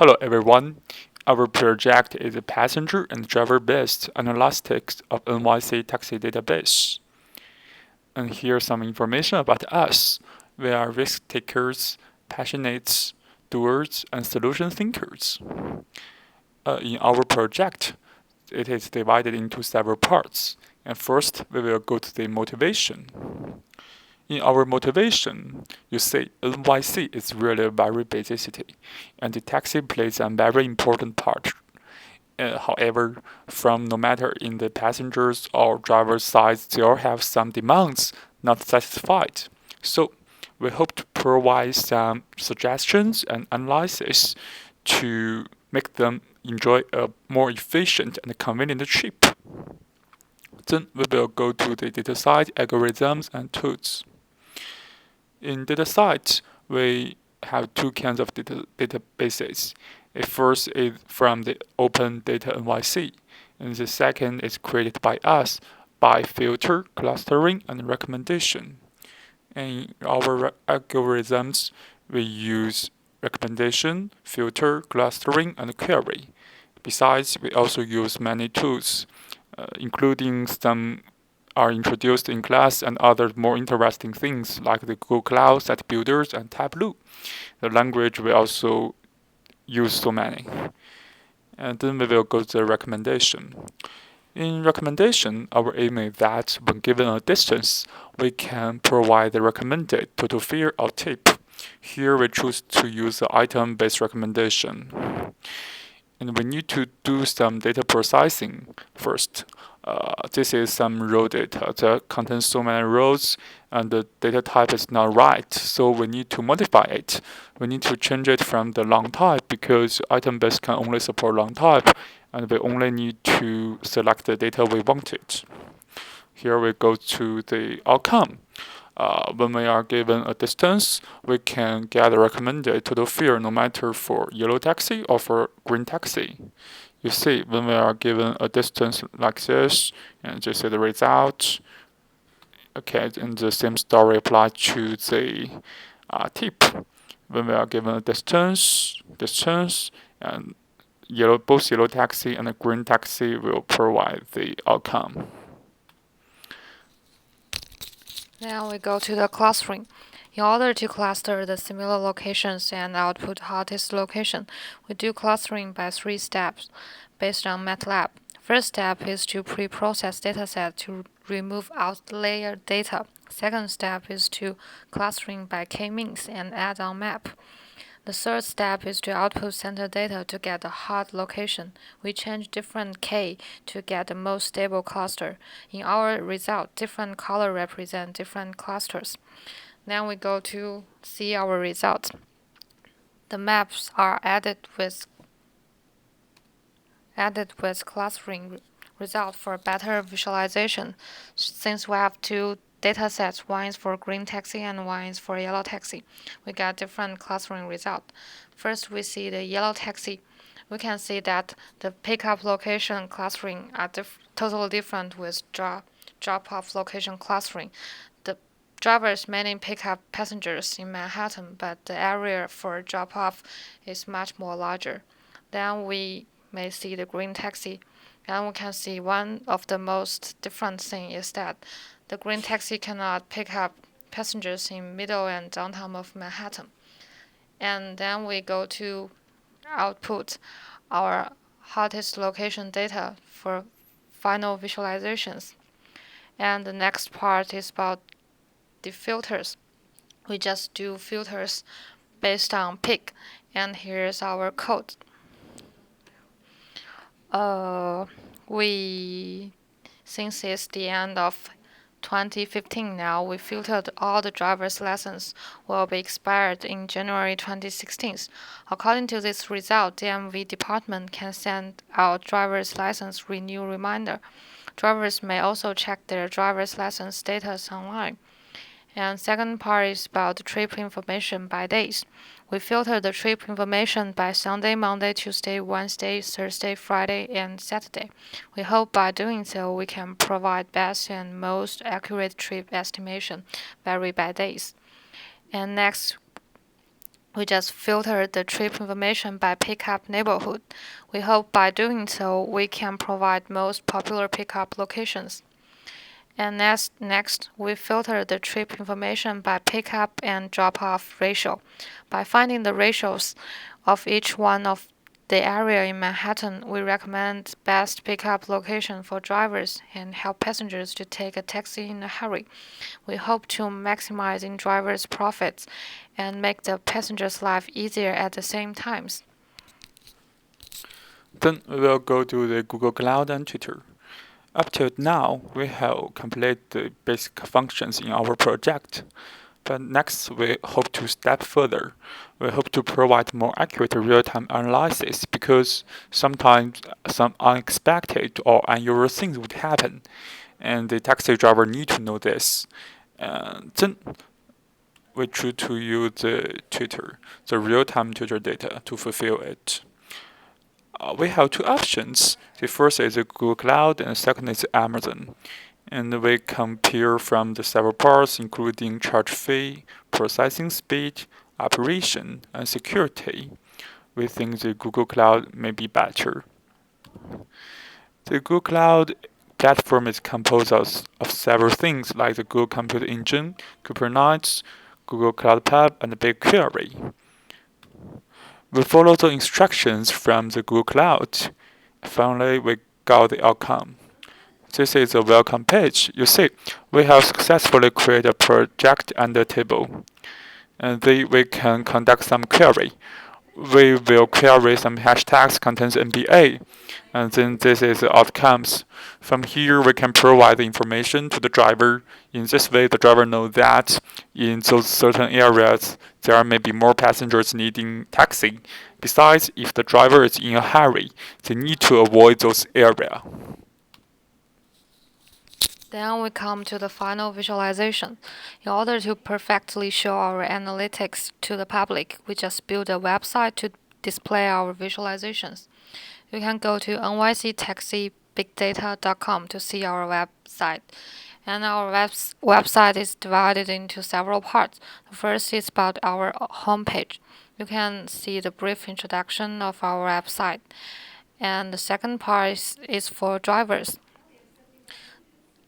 Hello everyone. Our project is a passenger and driver-based analytics of NYC taxi database. And here's some information about us. We are risk takers, passionate doers, and solution thinkers. In our project, it is divided into several parts. And first, we will go to the motivation. In our motivation, you see NYC is really a very busy city, and the taxi plays a very important part. However, from no matter in the passengers or driver's side, still have some demands not satisfied. So we hope to provide some suggestions and analysis to make them enjoy a more efficient and convenient trip. Then we will go to the data side, algorithms, and tools. In data site, we have two kinds of databases. The first is from the Open Data NYC, and the second is created by us by filter, clustering, and recommendation. In our algorithms, we use recommendation, filter, clustering, and query. Besides, we also use many tools, including some are introduced in class and other more interesting things like the Google Cloud, Set Builders, and Tableau. The language we also use so many. And then we will go to the recommendation. In recommendation, our aim is that when given a distance, we can provide the recommended total fare or tip. Here we choose to use the item-based recommendation. And we need to do some data processing first. This is some row data that contains so many rows and the data type is not right, so we need to modify it. We need to change it from the long type because item base can only support long type, and we only need to select the data we wanted. Here we go to the outcome. When we are given a distance, we can get a recommended total fare no matter for yellow taxi or for green taxi. You see, when we are given a distance like this, and this is the result. Okay, and the same story applies to the tip. When we are given a distance, and both yellow taxi and a green taxi will provide the outcome. Now we go to the clustering. In order to cluster the similar locations and output hottest location, we do clustering by 3 steps based on MATLAB. First step is to pre-process dataset to remove outlier data. Second step is to clustering by k-means and add on map. The third step is to output center data to get the hot location. We change different k to get the most stable cluster. In our result, different color represent different clusters. Then we go to see our results. The maps are added with clustering result for better visualization. Since we have two data sets, one is for green taxi and one is for yellow taxi, we got different clustering result. First, we see the yellow taxi. We can see that the pickup location clustering are totally different with drop-off location clustering. The drivers mainly pick up passengers in Manhattan, but the area for drop-off is much more larger. Then we may see the green taxi. And we can see one of the most different thing is that the green taxi cannot pick up passengers in middle and downtown of Manhattan. And then we go to output our hottest location data for final visualizations. And the next part is about the filters. We just do filters based on peak. And here's our code. Since it's the end of 2015 now, we filtered all the driver's lessons will be expired in January 2016. According to this result, DMV department can send out driver's license renew reminder. Drivers may also check their driver's license status online. And second part is about the trip information by days. We filter the trip information by Sunday, Monday, Tuesday, Wednesday, Thursday, Friday, and Saturday. We hope by doing so we can provide best and most accurate trip estimation vary by days. And next, We just filter the trip information by pickup neighborhood. We hope by doing so we can provide most popular pickup locations. And next, we filter the trip information by pickup and drop-off ratio. By finding the ratios of each one of the area in Manhattan, we recommend best pickup location for drivers and help passengers to take a taxi in a hurry. We hope to maximize in drivers' profits and make the passengers' life easier at the same times. Then we will go to the Google Cloud and Twitter. Up till now, we have completed the basic functions in our project. But next, we hope to step further. We hope to provide more accurate real-time analysis because sometimes some unexpected or unusual things would happen, and the taxi driver need to know this. Then we choose to use the Twitter, the real-time Twitter data to fulfill it. We have two options. The first is Google Cloud, and the second is Amazon. And we compare from the several parts, including charge fee, processing speed, operation, and security. We think the Google Cloud may be better. The Google Cloud platform is composed of several things like the Google Computer Engine, Kubernetes, Google Cloud Pub, and BigQuery. We follow the instructions from the Google Cloud. Finally, we got the outcome. This is a welcome page. You see, we have successfully created a project and a table. And then we can conduct some query. We will query some hashtags contains NBA, and then this is the outcomes. From here, we can provide the information to the driver. In this way, the driver knows that in those certain areas, there may be more passengers needing taxi. Besides, if the driver is in a hurry, they need to avoid those areas. Then we come to the final visualization. In order to perfectly show our analytics to the public, we just build a website to display our visualizations. You can go to nyctaxibigdata.com to see our website. And our website is divided into several parts. The first is about our homepage. You can see the brief introduction of our website. And the second part is for drivers.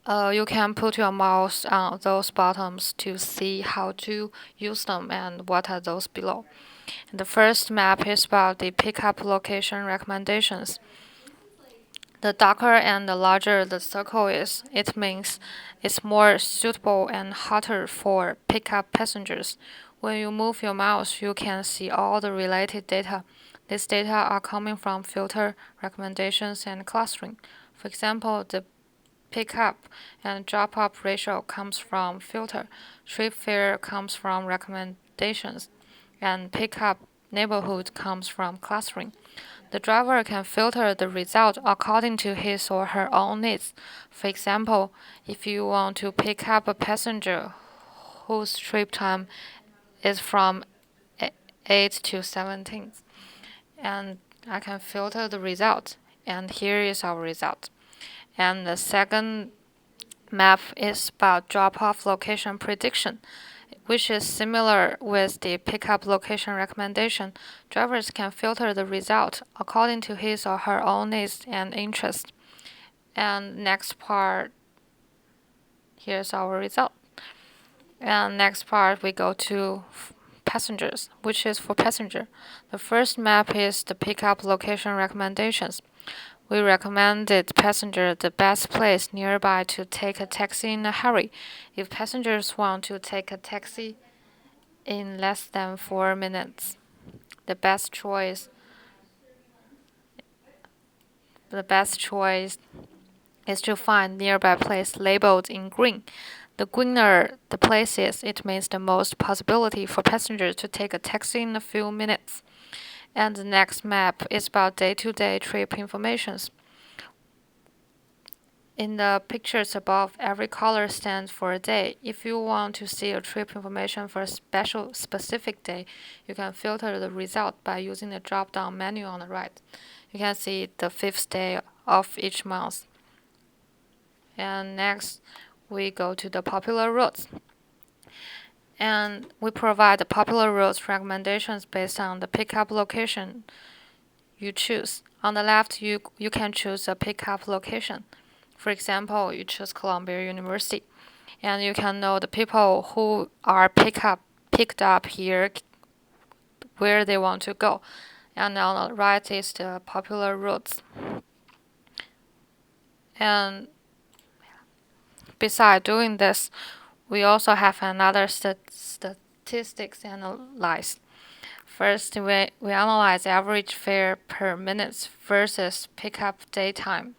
You can put your mouse on those buttons to see how to use them and what are those below. And the first map is about the pickup location recommendations. The darker and the larger the circle is, it means it's more suitable and hotter for pickup passengers. When you move your mouse, you can see all the related data. These data are coming from filter, recommendations, and clustering. For example, the pickup and drop-off ratio comes from filter, trip fare comes from recommendations, and pickup neighborhood comes from clustering. The driver can filter the result according to his or her own needs. For example, if you want to pick up a passenger whose trip time is from 8 to 17, and I can filter the result, and here is our result. And the second map is about drop-off location prediction, which is similar with the pickup location recommendation. Drivers can filter the result according to his or her own needs and interest. And next part, here's our result. And next part, we go to passengers, which is for passenger. The first map is the pickup location recommendations. We recommended passenger the best place nearby to take a taxi in a hurry. If passengers want to take a taxi in less than 4 minutes, the best choice is to find nearby place labeled in green. The greener the place is, it means the most possibility for passengers to take a taxi in a few minutes. And the next map is about day-to-day trip informations. In the pictures above, every color stands for a day. If you want to see a trip information for a specific day, you can filter the result by using the drop-down menu on the right. You can see the 5th day of each month. And next, we go to the popular routes. And we provide the popular routes recommendations based on the pickup location you choose. On the left, you can choose a pickup location. For example, you choose Columbia University, and you can know the people who are picked up here, where they want to go. And on the right is the popular routes. And besides doing this, we also have another statistics analyze. First, we analyze average fare per minute versus pickup daytime.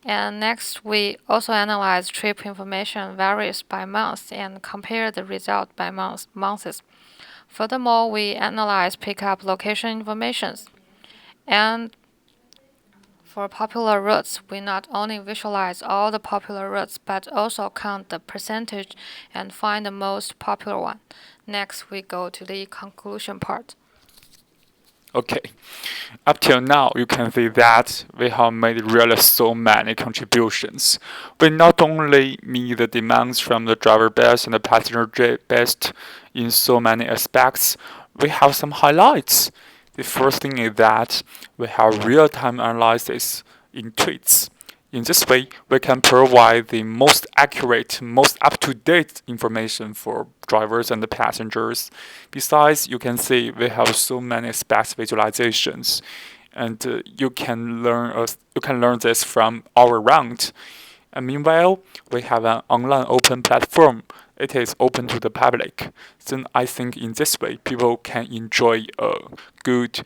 And next, we also analyze trip information varies by month and compare the result by months. Furthermore, we analyze pickup location informations. And for popular routes, we not only visualize all the popular routes, but also count the percentage and find the most popular one. Next, we go to the conclusion part. Okay, up till now, you can see that we have made really so many contributions. We not only meet the demands from the driver base and the passenger base in so many aspects, we have some highlights. The first thing is that we have real-time analysis in tweets. In this way, we can provide the most accurate, most up-to-date information for drivers and the passengers. Besides, you can see we have so many specs visualizations, and you can learn this from our round. And meanwhile, we have an online open platform. It is open to the public. Then I think in this way, people can enjoy a good,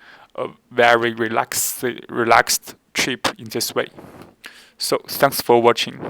very relaxed trip in this way. So thanks for watching.